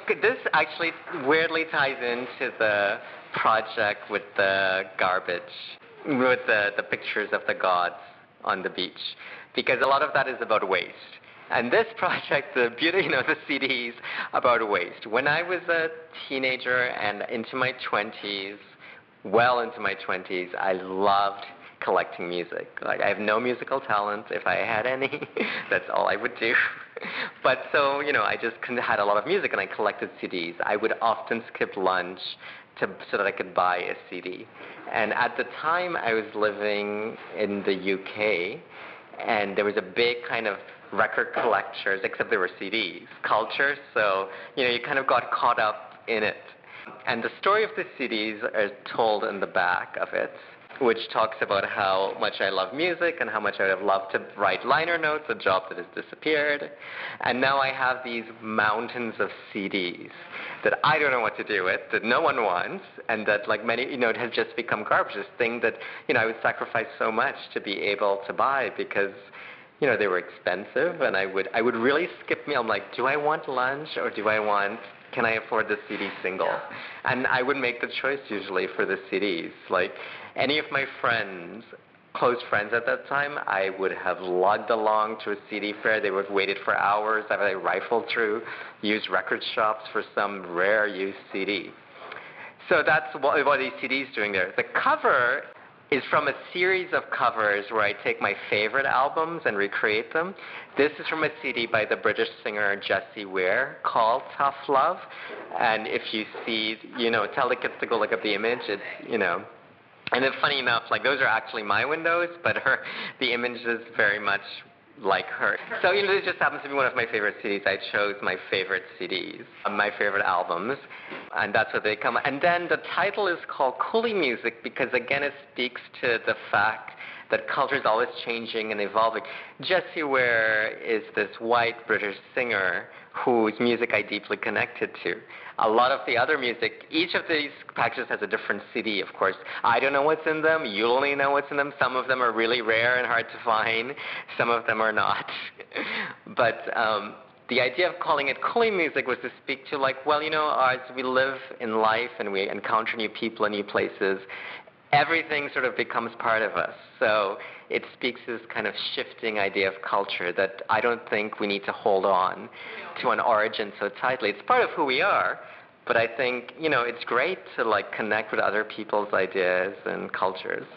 This actually weirdly ties into the project with the garbage, with the pictures of the gods on the beach, because a lot of that is about waste. And this project, the beauty, the CDs about waste. When I was a teenager and into my 20s, well into my 20s, I loved collecting music. Like, I have no musical talent. If I had any, that's all I would do. But so, I just had a lot of music and I collected CDs. I would often skip lunch so that I could buy a CD. And at the time, I was living in the UK, and there was a big kind of record collectors, except there were CDs, culture. So, you kind of got caught up in it. And the story of the CDs are told in the back of it, which talks about how much I love music and how much I would have loved to write liner notes, a job that has disappeared. And now I have these mountains of CDs that I don't know what to do with, that no one wants, and that, like many, it has just become garbage, this thing that, I would sacrifice so much to be able to buy because, they were expensive, and I would really skip meal. I'm like, do I want lunch or can I afford the CD single? And I would make the choice usually for the CDs. Like, any of my friends, close friends at that time, I would have lugged along to a CD fair. They would have waited for hours. I would rifled through used record shops for some rare used CD. So that's what these CDs doing there. The cover is from a series of covers where I take my favorite albums and recreate them. This is from a CD by the British singer Jessie Ware called Tough Love. And if you see, tell the kids to go look up the image. It's, and then funny enough, like those are actually my windows, but the image is very much like her. So, this just happens to be one of my favorite CDs. I chose my favorite CDs, my favorite albums, and that's what they come. And then the title is called CoolieMusic because, again, it speaks to the fact that culture is always changing and evolving. Jessie Ware is this white British singer whose music I deeply connected to. A lot of the other music, each of these packages has a different CD, of course. I don't know what's in them. You only know what's in them. Some of them are really rare and hard to find. Some of them are not. But the idea of calling it CoolieMusic was to speak to, as we live in life and we encounter new people and new places, everything sort of becomes part of us. So it speaks to this kind of shifting idea of culture that I don't think we need to hold on to an origin so tightly. It's part of who we are, but I think, it's great to connect with other people's ideas and cultures.